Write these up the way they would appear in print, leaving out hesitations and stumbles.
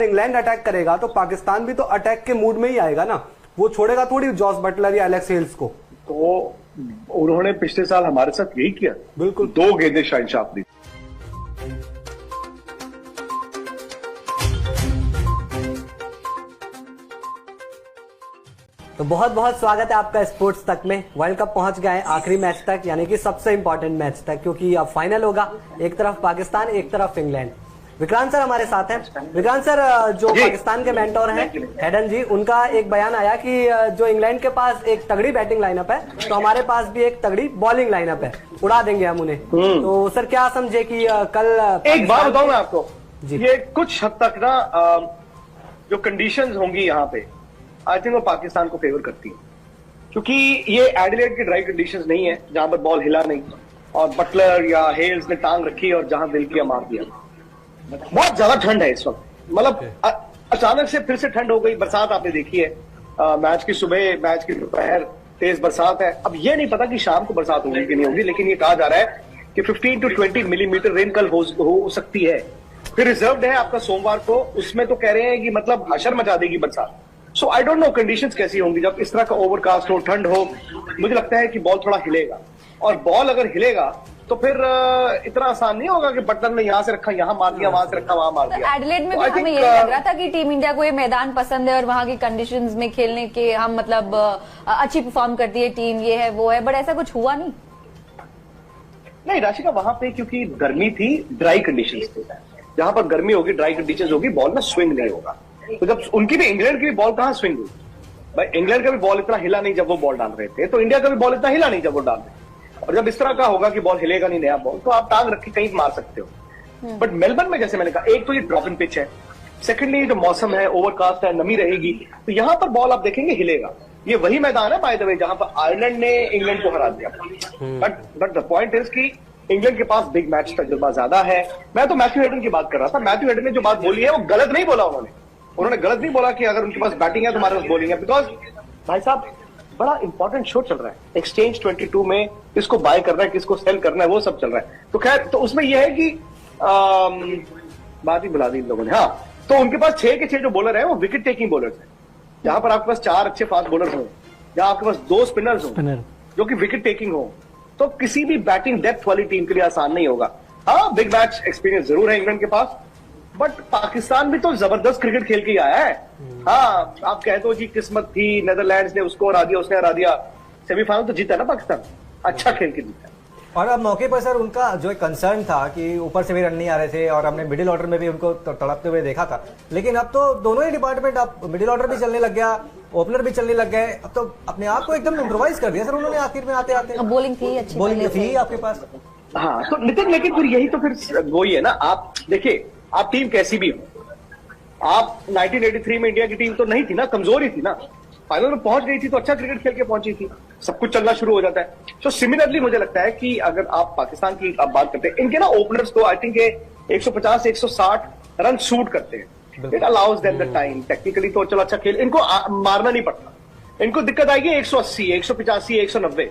England attack करेगा तो पाकिस्तान भी तो अटैक के मूड में ही आएगा ना, वो छोड़ेगा थोड़ी जॉस बटलर या एलेक्स हेल्स को। तो उन्होंने पिछले साल हमारे साथ यही किया, बिल्कुल 2 गेंदें शाहिन शाह अफरीदी। तो बहुत बहुत स्वागत है आपका स्पोर्ट्स तक में। वर्ल्ड कप पहुंच गया है आखिरी मैच तक, यानी कि सबसे इंपॉर्टेंट मैच तक, क्योंकि अब फाइनल होगा। एक तरफ पाकिस्तान, एक तरफ इंग्लैंड। विक्रांत सर हमारे साथ हैं। विक्रांत सर, जो पाकिस्तान के मेंटोर हैं हेडन जी, उनका एक बयान आया कि जो इंग्लैंड के पास एक तगड़ी बैटिंग लाइनअप है, तो हमारे पास भी एक तगड़ी बॉलिंग लाइनअप है, उड़ा देंगे हम उन्हें। तो सर क्या समझे कि कल एक बात बताऊं मैं आपको, ये कुछ हद तक ना जो कंडीशंस होंगी यहाँ पे, आई थिंक वो पाकिस्तान को फेवर करती है, क्योंकि ये एडिलेड की ड्राई कंडीशंस नहीं है जहां पर बॉल हिला नहीं और बटलर या हेल्स ने टांग रखी और जहां दिल किया मार दिया। बहुत ज्यादा ठंड है इस वक्त, मतलब अचानक से फिर से ठंड हो गई। बरसात आपने देखी है, मैच की सुबह, मैच की दोपहर तेज बरसात है। अब ये नहीं पता कि शाम को बरसात होगी कि नहीं होगी, लेकिन ये कहा जा रहा है कि 15 to 20 मिलीमीटर रेन कल हो सकती है। फिर रिजर्व्ड है आपका सोमवार को, उसमें तो कह रहे हैं कि मतलब हशर मचा देगी बरसात। सो आई डोंट नो कंडीशंस कैसी होंगी जब इस तरह का ओवरकास्ट हो, ठंड हो। मुझे लगता है कि बॉल थोड़ा हिलेगा, और बॉल अगर हिलेगा तो फिर इतना आसान नहीं होगा कि बटलर ने यहां से रखा यहां मार दिया, वहां से रखा वहां मार दिया। एडिलेड में भी हमें यही लग रहा था कि टीम इंडिया को ये मैदान पसंद है और वहां की कंडीशंस में खेलने के हम मतलब अच्छी परफॉर्म करती है टीम, ये है वो है, बट ऐसा कुछ हुआ नहीं राशिका, वहां पे क्योंकि गर्मी थी, ड्राई कंडीशंस थी। जहां पर गर्मी होगी, ड्राई कंडीशंस होगी, बॉल में स्विंग नहीं होगा। तो जब उनकी भी, इंग्लैंड की भी बॉल कहां स्विंग हुई भाई, इंग्लैंड का भी बॉल इतना हिला नहीं जब वो बॉल डाल रहे थे, तो इंडिया का भी बॉल इतना हिला नहीं जब वो डाल रहे। और जब इस तरह का होगा कि बॉल हिलेगा नहीं नया बॉल, तो आप टांग रख के कहीं मार सकते हो। बट मेलबर्न में जैसे मैंने कहा, एक तो ये ड्रॉप इन पिच है, सेकेंडली जो मौसम है, ओवरकास्ट है, नमी रहेगी, तो यहां पर बॉल आप देखेंगे हिलेगा। ये वही मैदान है बाय द वे जहां पर आयरलैंड ने इंग्लैंड को हरा दिया। बट द पॉइंट इज कि इंग्लैंड के पास बिग मैच तजुर्बा ज्यादा है। मैं तो मैथ्यू हेडन की बात कर रहा था। मैथ्यू हेडन ने जो बात बोली है वो गलत नहीं बोला। उन्होंने गलत नहीं बोला कि अगर उनके पास बैटिंग है तो हमारे पास बॉलिंग है, बिकॉज भाई साहब बड़ा इंपॉर्टेंट शो चल रहा है। एक्सचेंज 22 में किसको बाय करना है, किसको सेल करना है, वो सब चल रहा है। तो खैर, तो उसमें यह है कि बात ही बुला दी इन लोगों ने। हाँ, तो उनके पास 6 के 6 जो बॉलर है वो विकेट टेकिंग बॉलर्स है। जहां पर आपके पास 4 अच्छे फास्ट बॉलर हो, जहां आपके पास 2 स्पिनर्स हो जो कि विकेट टेकिंग हो, तो किसी भी बैटिंग डेप्थ वाली टीम के लिए आसान नहीं होगा। हाँ, बिग मैच एक्सपीरियंस जरूर है इंग्लैंड के पास, बट पाकिस्तान भी तो जबरदस्त क्रिकेट खेल के आया है। हाँ, आप कहते हो जी किस्मत थी, नेदरलैंड्स ने उसको हरा दिया, उसने हरा दिया, सेमीफाइनल तो जीता ना पाकिस्तान, अच्छा खेल के जीता। और अब मौके पर सर उनका जो एक कंसर्न था कि ऊपर से भी रन नहीं आ रहे थे, और हमने मिडिल ऑर्डर में भी उनको तड़पते हुए देखा था, लेकिन अब तो दोनों ही डिपार्टमेंट, अब मिडिल ऑर्डर भी चलने लग गया, ओपनर भी चलने लग गए, अब तो अपने आप को एकदम इम्प्रोवाइज कर दिया सर उन्होंने आखिर में आते आते। बॉलिंग थी अच्छी, बॉलिंग थी आपके पास। हाँ, तो नितिन, लेकिन फिर यही तो फिर वही है ना, आप देखिए, आप टीम कैसी भी हो, आप 1983 में इंडिया की टीम तो नहीं थी ना, कमजोर ही थी ना, फाइनल में पहुंच गई थी तो अच्छा क्रिकेट खेल के पहुंची थी, सब कुछ चलना शुरू हो जाता है। तो सिमिलरली मुझे लगता है कि अगर आप पाकिस्तान की आप बात करते हैं, इनके ना ओपनर्स को आई थिंक 150 160 रन शूट करते हैं। It allows them the time, technically तो चलो अच्छा खेल, इनको मारना नहीं पड़ता। इनको दिक्कत आएगी 180 185 190,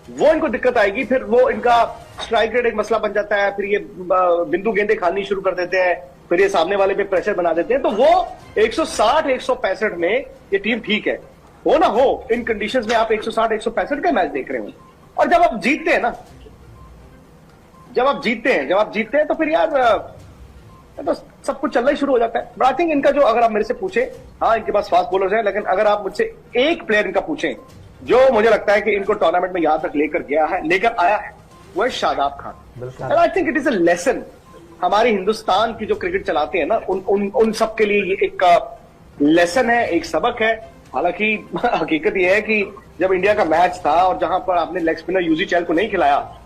वो इनको दिक्कत आएगी। फिर वो इनका स्ट्राइक रेट एक मसला बन जाता है, फिर ये बिंदु गेंदे खानी शुरू कर देते हैं, फिर ये सामने वाले पे प्रेशर बना देते हैं। तो वो 160 165 में ये टीम ठीक है, हो ना हो, इन कंडीशंस में आप 160 165 का मैच देख रहे हो। और जब आप जीतते हैं ना, जब आप जीतते हैं तो फिर यार तो सब कुछ चलना ही शुरू हो जाता है। बट आई थिंक इनका जो, अगर आप मेरे से पूछे, हाँ इनके पास फास्ट बॉलर्स हैं, लेकिन अगर आप मुझसे एक प्लेयर इनका पूछें जो मुझे लगता है कि इनको टूर्नामेंट में यहां तक लेकर आया है, वो है Shadab Khan. And I think it is a lesson. हमारी हिंदुस्तान की जो क्रिकेट चलाते हैं ना, उन सब के लिए ये एक लेसन है, एक सबक है। हालांकि हकीकत यह है कि जब इंडिया का मैच था और जहां पर आपने लेग स्पिनर यूजीचैल को नहीं खिलाया,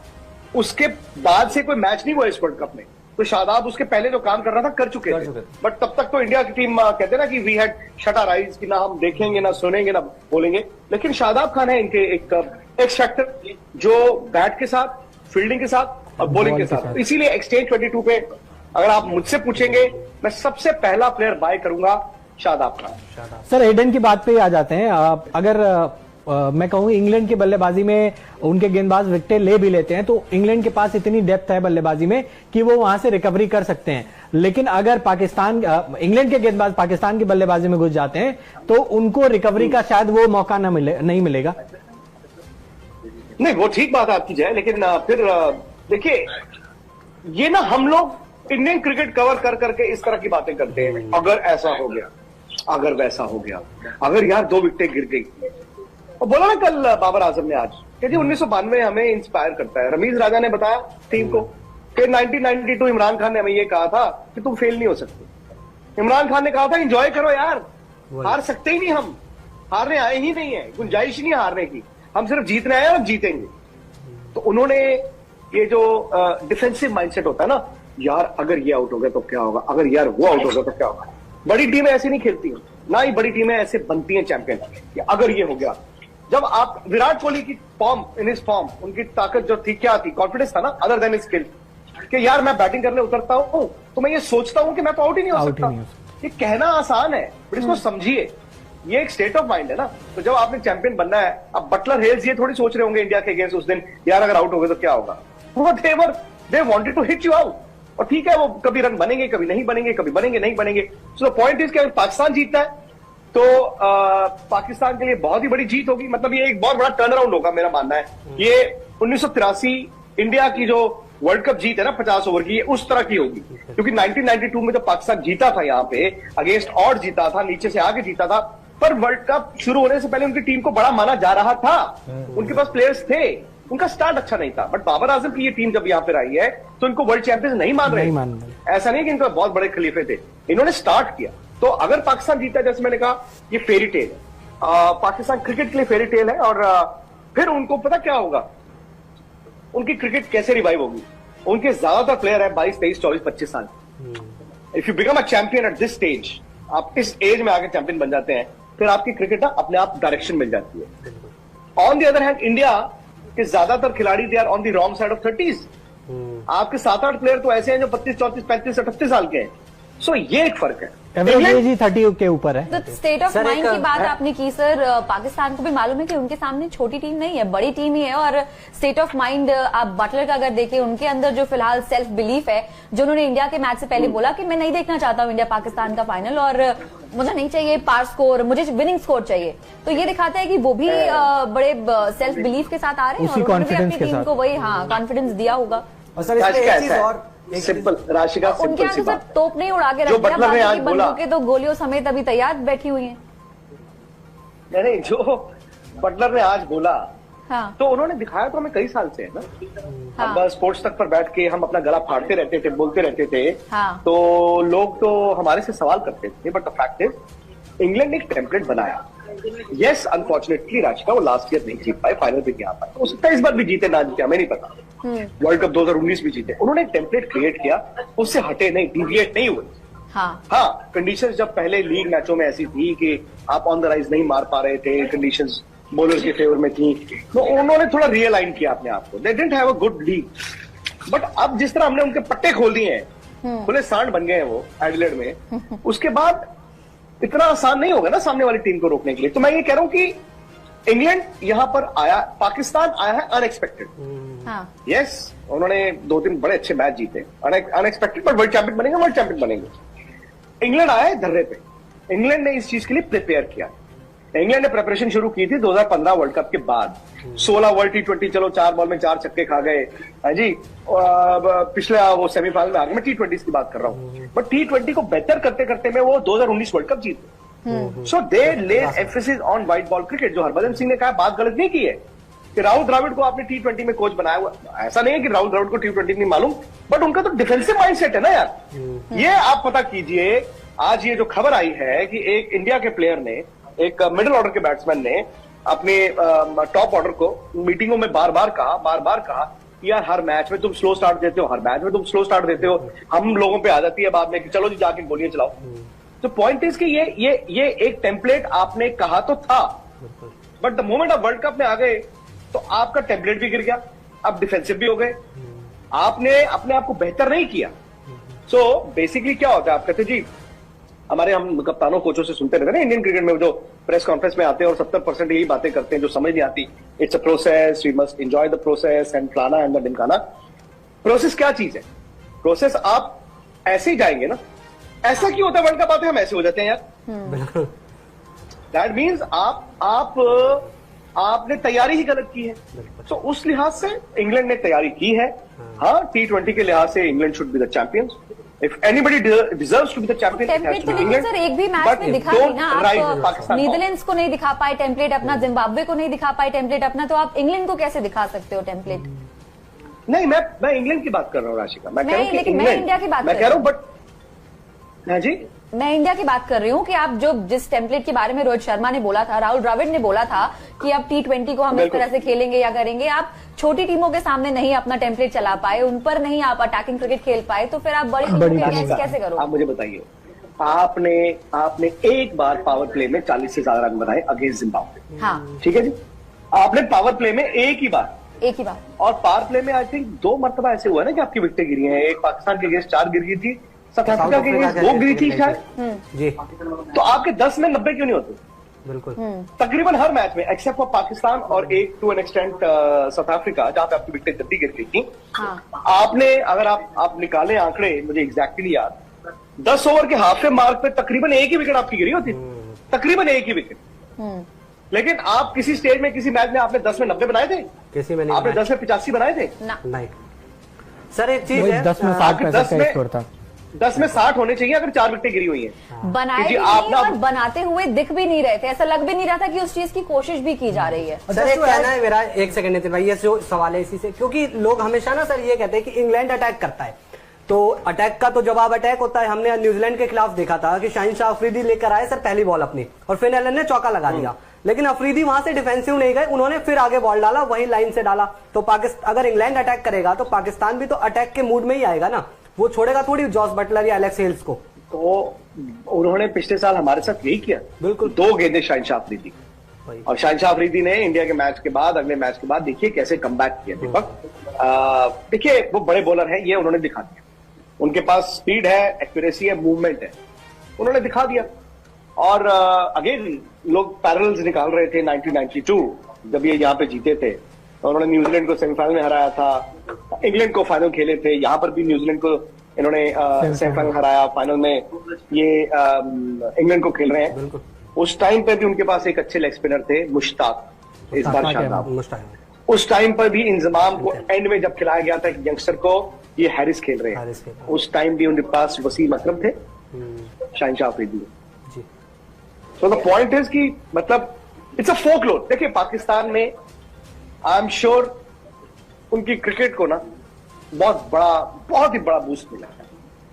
उसके बाद से कोई मैच नहीं हुआ इस वर्ल्ड कप में, तो शादाब उसके पहले जो काम कर रहा था कर चुके थे। बट तब तक तो इंडिया की टीम कहते ना कि we had shut our eyes, कि ना हम देखेंगे, ना सुनेंगे, ना बोलेंगे। लेकिन शादाब खान है इनके एक एक्स फैक्टर, जो बैट के साथ, फील्डिंग के साथ और बॉलिंग के साथ। इसीलिए एक्सचेंज 22 पे अगर आप मुझसे पूछेंगे, मैं सबसे पहला प्लेयर बाय करूंगा शादाब खान। सर एडन की बात पे आ जाते हैं। अगर मैं कहूँ इंग्लैंड की बल्लेबाजी में उनके गेंदबाज विकेटें ले भी लेते हैं, तो इंग्लैंड के पास इतनी डेप्थ है बल्लेबाजी में कि वो वहां से रिकवरी कर सकते हैं। लेकिन अगर इंग्लैंड के गेंदबाज पाकिस्तान की बल्लेबाजी में घुस जाते हैं तो उनको रिकवरी का शायद वो मौका नहीं मिलेगा। नहीं, वो ठीक बात आपकी जाए, लेकिन फिर देखिए, ये ना हम लोग इंडियन क्रिकेट कवर कर करके इस तरह की बातें करते हैं, अगर ऐसा हो गया, अगर वैसा हो गया, अगर यार 2 विकेटें गिर गई। और बोला ना कल बाबर आजम ने आज कि जी 1992 हमें इंस्पायर करता है। रमीज राजा ने बताया टीम को कि 1992 इमरान खान ने हमें ये कहा था कि तुम फेल नहीं हो सकते। इमरान खान ने कहा था एंजॉय करो यार, हार सकते ही नहीं, हम हारने आए ही नहीं है, गुंजाइश नहीं हारने की, हम सिर्फ जीतने आए और जीतेंगे। तो उन्होंने ये जो डिफेंसिव माइंडसेट होता है ना, यार अगर ये आउट हो गया तो क्या होगा, अगर यार वो आउट हो गया तो क्या होगा। बड़ी टीमें ऐसी नहीं खेलती हैं, ना ही बड़ी टीमें ऐसे बनती हैं चैंपियन कि अगर ये हो गया। जब आप विराट कोहली की फॉर्म, इन हिज फॉर्म, उनकी ताकत जो थी, क्या थी, कॉन्फिडेंस था ना, अदर देन स्किल, कि यार मैं बैटिंग करने उतरता हूं तो मैं ये सोचता हूं कि मैं तो आउट ही नहीं हो सकता। ये कहना आसान है, बट इसको समझिए, ये एक स्टेट ऑफ माइंड है ना। तो जब आपने चैंपियन बनना है, अब बटलर हेल्स ये थोड़ी सोच रहे होंगे इंडिया के अगेंस्ट उस दिन, यार अगर आउट हो गए तो क्या होगा। वो they wanted to hit you out. और ठीक है, वो कभी रन बनेंगे, कभी नहीं बनेंगे, कभी बनेंगे नहीं बनेंगे। सो द पॉइंट इज कि अगर पाकिस्तान जीतता है तो पाकिस्तान के लिए बहुत ही बड़ी जीत होगी, मतलब ये एक बहुत बड़ा टर्न अराउंड होगा, मेरा मानना है। ये 1983 इंडिया की जो वर्ल्ड कप जीत है ना 50 ओवर की, ये उस तरह की होगी, क्योंकि 1992 में जब पाकिस्तान जीता था यहाँ पे अगेंस्ट ऑड जीता था, नीचे से आगे जीता था, पर वर्ल्ड कप शुरू होने से पहले उनकी टीम को बड़ा माना जा रहा था, उनके पास प्लेयर्स थे, उनका स्टार्ट अच्छा नहीं था। बट बाबर आजम की ये टीम जब यहाँ पे आई है तो इनको वर्ल्ड चैंपियंस नहीं मान रहे। ऐसा नहीं कि इनका बहुत बड़े खलीफे थे, इन्होंने स्टार्ट किया। तो अगर पाकिस्तान जीता, जैसे मैंने कहा, ये फेरी टेल है, पाकिस्तान क्रिकेट के लिए फेरी टेल है। और फिर उनको पता क्या होगा, उनकी क्रिकेट कैसे रिवाइव होगी। उनके ज्यादातर प्लेयर है 22, 23, 24, 25 साल। If you become a champion at this stage, आप इस एज में आके चैंपियन बन जाते हैं, फिर आपकी क्रिकेट ना अपने आप डायरेक्शन मिल जाती है। On the other hand, India के ज्यादातर खिलाड़ी they are on the wrong side of 30s। आपके 7-8 प्लेयर तो ऐसे हैं जो 25, 34, 35, 38 साल के हैं। सो ये एक फर्क है, एवरेज ही 30 के ऊपर है। तो स्टेट ऑफ माइंड की बात आपने की सर, पाकिस्तान को भी मालूम है कि उनके सामने छोटी टीम नहीं है, बड़ी टीम ही है। और स्टेट ऑफ माइंड आप बटलर का अगर देखें, उनके अंदर जो फिलहाल सेल्फ बिलीफ है, जो उन्होंने इंडिया के मैच से पहले बोला कि मैं नहीं देखना चाहता हूं इंडिया पाकिस्तान का फाइनल, और मुझे नहीं चाहिए पार स्कोर, मुझे विनिंग स्कोर चाहिए। तो ये दिखाता है कि वो भी बड़े सेल्फ बिलीफ के साथ आ रहे हैं, और उन्होंने भी अपनी टीम को वही कॉन्फिडेंस दिया होगा। और सर इसमें एक चीज और सिंपल, राशिका उनके सिंपल सी यहाँ बात, तोप नहीं उड़ा के जो रखना, बटलर ने आज बाकी बोला, बंदूकें तो गोलियों समेत अभी तैयार बैठी हुई हैं। नहीं, जो बटलर ने आज बोला, हाँ। तो उन्होंने दिखाया तो हमें कई साल से है ना। हाँ। हम स्पोर्ट्स तक पर बैठ के हम अपना गला फाड़ते रहते थे, बोलते रहते थे। हाँ। तो लोग तो हमारे से सवाल करते थे, but the fact is England ने एक टेम्पलेट बनाया। यस, अनफॉर्चुनेटली राशिका वो लास्ट ईयर नहीं जीत पाए, फाइनल भी नहीं आ पाए, हो सकता है इस बार भी जीते ना जीते, हमें नहीं पता। वर्ल्ड कप 2019 में जीते, उन्होंने एक टेम्पलेट क्रिएट किया, उससे हटे नहीं, डिविएट नहीं हुए। हाँ, कंडीशंस जब पहले लीग मैचों में ऐसी थी कि आप ऑन द राइज नहीं मार पा रहे थे, कंडीशंस बॉलर्स के फेवर में थी, तो उन्होंने थोड़ा रियलाइन किया अपने आप को। They didn't have a good league, but अब जिस तरह हमने उनके पट्टे खोल दिए हैं, खुले सांड बन गए हैं वो एडिलेड में, उसके बाद इतना आसान नहीं होगा ना सामने वाली टीम को रोकने के लिए। तो मैं ये कह रहा हूं कि इंग्लैंड यहां पर आया, पाकिस्तान आया है अनएक्सपेक्टेड। यस, उन्होंने 2-3 बड़े अच्छे मैच जीते, अनएक्सपेक्टेड, पर वर्ल्ड चैंपियन बनेंगे, वर्ल्ड चैंपियन बनेंगे। इंग्लैंड आया है धर्रे पे, इंग्लैंड ने इस चीज के लिए प्रिपेयर किया। इंग्लैंड ने प्रिपरेशन शुरू की थी 2015 वर्ल्ड कप के बाद। 16 वर्ल्ड T20, चलो 4 बॉल में 4 छक्के खा गए, हाँ जी, पिछले वो सेमीफाइनल में आ गए। मैं T20 की बात कर रहा हूँ, बट T20 को बेहतर करते करते में वो 2019 वर्ल्ड कप जीते। सो दे ले emphasis on white ball cricket. जो हरभजन सिंह ने कहा, बात गलत नहीं की है कि राहुल द्रविड़ को आपने T20 में कोच बनाया हुआ, ऐसा नहीं है कि राहुल द्रविड़ को T20 नहीं मालूम, बट उनका तो डिफेंसिव माइंडसेट है ना यार। ये आप पता कीजिए, आज ये जो खबर आई है कि एक इंडिया के प्लेयर ने, एक मिडिल ऑर्डर के बैट्समैन ने अपने टॉप ऑर्डर को मीटिंगों में बार बार कहा कि यार हर मैच में तुम स्लो स्टार्ट देते हो, हर मैच में तुम स्लो स्टार्ट देते हो, हम लोगों पे आ जाती है बाद में कि चलो जी जाके गोलियां चलाओ। तो पॉइंट इज कि ये एक टेम्पलेट आपने कहा तो था, बट द मोमेंट आप वर्ल्ड कप में आ गए तो आपका टेम्पलेट भी गिर गया, आप डिफेंसिव भी हो गए, आपने अपने आप को बेहतर नहीं किया। सो बेसिकली क्या होता है, आप कहते जी हमारे हम कप्तानों कोचों से सुनते रहते हैं ना इंडियन क्रिकेट में, जो प्रेस कॉन्फ्रेंस में आते हैं और 70% यही बातें करते हैं जो समझ नहीं आती। It's a process, we must enjoy the process and फलाना एंड द ढिमकाना। प्रोसेस क्या चीज है? प्रोसेस आप ऐसे ही जाएंगे ना। ऐसा क्यों होता है वर्ल्ड कप आते हैं हम ऐसे हो जाते हैं यार? दैट मीन्स आपने तैयारी ही गलत की है। तो उस लिहाज से इंग्लैंड ने तैयारी की है। हाँ, T20 के लिहाज से England should be the champions. If anybody deserves to be the champion, template तो लेकिन सर एक भी मैच में दिखा नहीं ना। आप नीदरलैंड्स को नहीं दिखा पाए टेम्पलेट अपना, जिम्बाब्वे को नहीं दिखा पाए टेम्पलेट अपना, तो आप इंग्लैंड को कैसे दिखा सकते हो टेम्पलेट? नहीं, मैं इंग्लैंड की बात कर रहा हूँ राशिका। मैं कह रहा हूँ कि मैं इंडिया की बात मैं कह रहा हूँ, बट हाँ जी, मैं इंडिया की बात कर रही हूँ कि आप जो जिस टेम्पलेट के बारे में रोहित शर्मा ने बोला था, राहुल द्रविड़ ने बोला था कि अब T20 को हम इस तरह से खेलेंगे या करेंगे, आप छोटी टीमों के सामने नहीं अपना टेम्पलेट चला पाए, उन पर नहीं आप अटैकिंग क्रिकेट खेल पाए, तो फिर आप बड़ी टीमों के अगेंस्ट कैसे करोगे? आप मुझे बताइए, आपने एक बार पावर प्ले में 40 से ज्यादा रन बनाए अगेंस्ट जिम्बाब्वे। हाँ, ठीक है जी। आपने पावर प्ले में एक ही बार, और पावर प्ले में आई थिंक 2 मरतबा ऐसे हुआ है ना कि आपकी विकेटें गिरी हैं। एक पाकिस्तान के अगेंस्ट 4 गिर गई थी, साउथ अफ्रीका के अगेंस्ट 2 गिरी थी शायद जी। तो आपके 10 में 90 क्यों नहीं होते? बिल्कुल। तकरीबन हर मैच में एक्सेप्ट फॉर पाकिस्तान और एक to an extent South Africa, जहां पे आपकी विकेटें जल्दी गिर गई थी। आपने अगर आप निकालें आंकड़े, मुझे एग्जैक्टली याद, 10 ओवर के हाफ मार्क पे तकरीबन एक ही विकेट आपकी गिरी होती, तकरीबन एक ही विकेट। लेकिन आप किसी स्टेज में, किसी मैच में आपने 10 में 90 बनाए थे? किसी में नहीं। आपने 10 में 85 बनाए थे? नहीं सर। एक चीज है, 10 में 60 10 में 60 होने चाहिए अगर 4 विकेटें गिरी हुई हैं। बनाए भी नहीं और बनाते हुए दिख भी नहीं रहे थे, ऐसा लग भी नहीं रहा था कि उस चीज की कोशिश भी की जा रही है। सर एक कहना है मेरा, एक सेकंड नितिन भाई, ये जो सवाल है इसी से, क्योंकि लोग हमेशा ना सर ये कहते हैं कि इंग्लैंड अटैक करता है, तो अटैक का तो जवाब अटैक होता है। हमने न्यूजीलैंड के खिलाफ देखा था कि शाहिन शाह अफरीदी लेकर आए सर पहली बॉल अपनी, और फिन एलन ने चौका लगा दिया, लेकिन अफरीदी वहां से डिफेंसिव नहीं गए, उन्होंने फिर आगे बॉल डाला, वही लाइन से डाला। तो पाकिस्तान, अगर इंग्लैंड अटैक करेगा तो पाकिस्तान भी तो अटैक के मूड में ही आएगा ना, वो छोड़ेगा थोड़ी जॉस बटलर या एलेक्स हेल्स को। तो उन्होंने पिछले साल हमारे साथ यही किया, बिल्कुल। 2 गेंदें शाहिन शाह अफरीदी, और शाहिन शाह अफरीदी ने इंडिया के मैच के बाद, अगले मैच के बाद देखिए कैसे कमबैक किया। दीपक देखिए, वो बड़े बॉलर हैं, ये उन्होंने दिखा दिया। उनके पास स्पीड है, एक्यूरेसी है, मूवमेंट है, उन्होंने दिखा दिया। और अगेन लोग पैरेलल्स निकाल रहे थे 1992 जब ये यहाँ पे जीते थे, तो उन्होंने न्यूजीलैंड को सेमीफाइनल में हराया था, इंग्लैंड को फाइनल खेले थे, यहाँ पर भी न्यूजीलैंड को इन्होंने सेमीफाइनल हराया, फाइनल में ये इंग्लैंड को खेल रहे हैं। उस टाइम पे भी उनके पास एक अच्छे लेग स्पिनर थे, मुश्ताक, इस बार शानदार। उस टाइम पर भी इंजमाम को एंड में जब खिलाया गया था यंगस्टर को, ये हैरिस खेल रहे हैं, उस टाइम भी उनके पास वसीम अकरम थे, Shaheen Shah Afridi. So the point is कि मतलब इट्स अ फोकलोर। देखिए पाकिस्तान में आई एम श्योर उनकी क्रिकेट को ना बहुत ही बड़ा बूस्ट मिला है,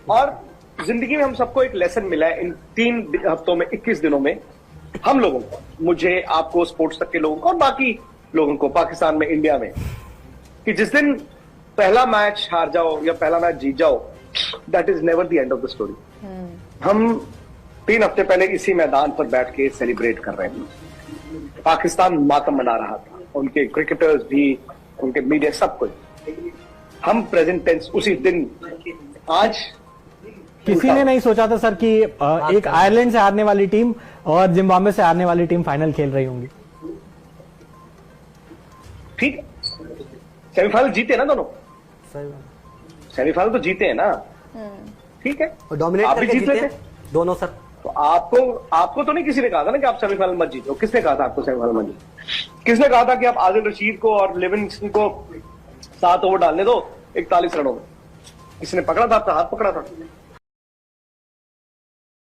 और जिंदगी में हम सबको एक लेसन मिला है इन 3 हफ्तों में, 21 दिनों में, हम लोगों को, मुझे, आपको, स्पोर्ट्स तक के लोगों को और बाकी लोगों को पाकिस्तान में, इंडिया में, कि जिस दिन पहला मैच हार जाओ या पहला मैच जीत जाओ, that is never the end of the story. हम 3 हफ्ते पहले इसी मैदान पर बैठ के सेलिब्रेट कर रहे हैं। पाकिस्तान मातम मना रहा था, उनके क्रिकेटर्स भी, उनके मीडिया, सब कुछ। हम प्रेजेंट टेंस उसी दिन, आज किसी ने नहीं सोचा था सर कि एक आयरलैंड से हारने वाली टीम और जिम्बाब्वे से हारने वाली टीम फाइनल खेल रही होंगी। ठीक है, सेमीफाइनल जीते ना दोनों, सेमीफाइनल तो जीते हैं ना, ठीक है, और डोमिनेट आप भी जीत लेते दोनों सर। तो आपको तो नहीं किसी ने कहा था ना कि आप सेमीफाइनल मत जीतो। किसने कहा था आपको सेमीफाइनल मत जीतो? किसने कहा था कि आप आदिल रशीद को और लिविंगस्टन को 7 ओवर डालने दो 41 रनों में? किसने पकड़ा था? आपका हाथ पकड़ा था?